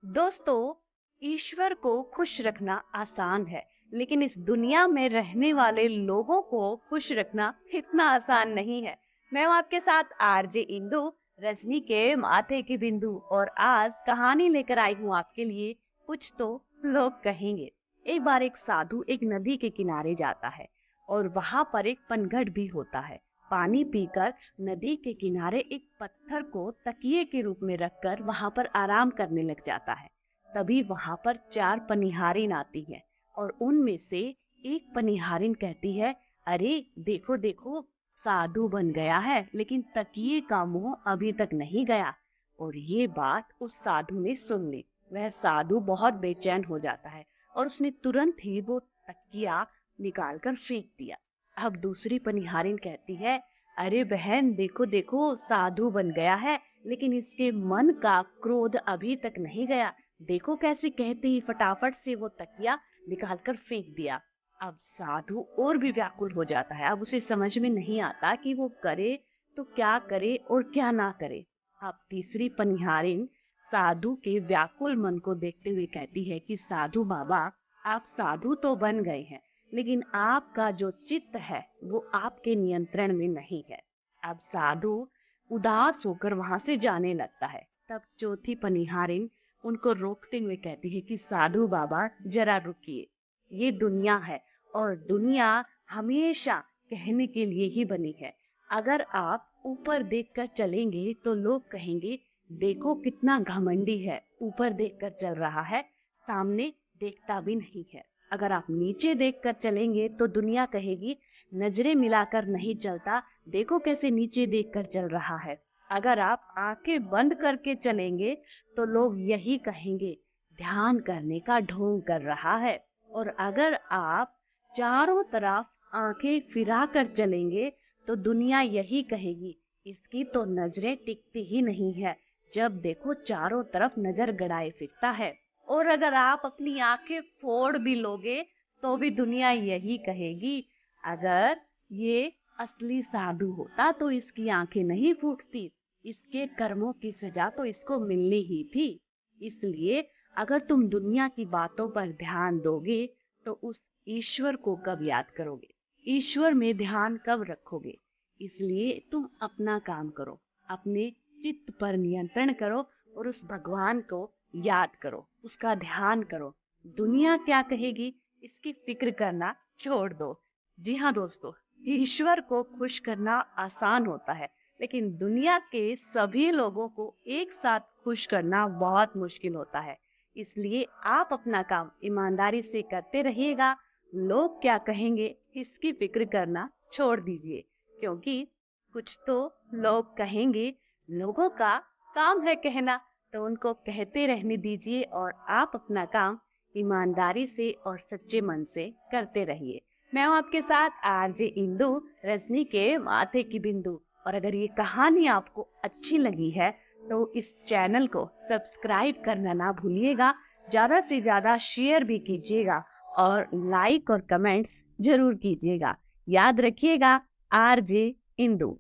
दोस्तों, ईश्वर को खुश रखना आसान है, लेकिन इस दुनिया में रहने वाले लोगों को खुश रखना इतना आसान नहीं है। मैं हूं आपके साथ आरजे इंदु, रजनी के माथे की बिंदु, और आज कहानी लेकर आई हूँ आपके लिए। कुछ तो लोग कहेंगे। एक बार एक साधु एक नदी के किनारे जाता है और वहां पर एक पनघट भी होता है। पानी पीकर नदी के किनारे एक पत्थर को तकिए के रूप में रखकर वहां पर आराम करने लग जाता है। तभी वहां पर चार पनिहारिन आती है और उनमें से एक पनिहारिन कहती है, अरे देखो देखो, साधु बन गया है लेकिन तकिए का मुंह अभी तक नहीं गया। और ये बात उस साधु ने सुन ली। वह साधु बहुत बेचैन हो जाता है और उसने तुरंत ही वो तकिया निकालकर फेंक दिया। अब दूसरी पनिहारिन कहती है, अरे बहन देखो देखो, साधु बन गया है लेकिन इसके मन का क्रोध अभी तक नहीं गया। देखो कैसे कहते ही फटाफट से वो तकिया निकालकर फेंक दिया। अब साधु और भी व्याकुल हो जाता है। अब उसे समझ में नहीं आता कि वो करे तो क्या करे और क्या ना करे। अब तीसरी पनिहारिन साधु के व्याकुल मन को देखते हुए कहती है कि साधु बाबा, आप साधु तो बन गए हैं लेकिन आपका जो चित्त है वो आपके नियंत्रण में नहीं है। अब साधु उदास होकर वहां से जाने लगता है। तब चौथी पनिहारिन उनको रोकते हुए कहती है कि साधु बाबा जरा रुकिए, ये दुनिया है और दुनिया हमेशा कहने के लिए ही बनी है। अगर आप ऊपर देखकर चलेंगे तो लोग कहेंगे, देखो कितना घमंडी है, ऊपर देखकर चल रहा है, सामने देखता भी नहीं है। अगर आप नीचे देखकर चलेंगे तो दुनिया कहेगी, नजरें मिलाकर नहीं चलता, देखो कैसे नीचे देखकर चल रहा है। अगर आप आंखें बंद करके चलेंगे तो लोग यही कहेंगे, ध्यान करने का ढोंग कर रहा है। और अगर आप चारों तरफ आंखें फिरा कर चलेंगे तो दुनिया यही कहेगी, इसकी तो नजरें टिकती ही नहीं है, जब देखो चारों तरफ नजर गड़ाए फिरता है। और अगर आप अपनी आंखें फोड़ भी लोगे तो भी दुनिया यही कहेगी, अगर ये असली साधु होता तो इसकी आंखें नहीं फूटती, इसके कर्मों की सजा तो इसको मिलनी ही थी। इसलिए अगर तुम दुनिया की बातों पर ध्यान दोगे तो उस ईश्वर को कब याद करोगे, ईश्वर में ध्यान कब रखोगे। इसलिए तुम अपना काम करो, अपने चित्त पर नियंत्रण करो और उस भगवान को याद करो, उसका ध्यान करो। दुनिया क्या कहेगी इसकी फिक्र करना छोड़ दो। जी हाँ दोस्तों, ईश्वर को खुश करना आसान होता है लेकिन दुनिया के सभी लोगों को एक साथ खुश करना बहुत मुश्किल होता है। इसलिए आप अपना काम ईमानदारी से करते रहिएगा। लोग क्या कहेंगे इसकी फिक्र करना छोड़ दीजिए, क्योंकि कुछ तो लोग कहेंगे। लोगों का काम है कहना, तो उनको कहते रहने दीजिए और आप अपना काम ईमानदारी से और सच्चे मन से करते रहिए। मैं हूं आपके साथ आरजे इंदु, रजनी के माथे की बिंदु। और अगर ये कहानी आपको अच्छी लगी है तो इस चैनल को सब्सक्राइब करना ना भूलिएगा, ज्यादा से ज्यादा शेयर भी कीजिएगा और लाइक और कमेंट्स जरूर कीजिएगा। याद रखिएगा, आरजे इंदु।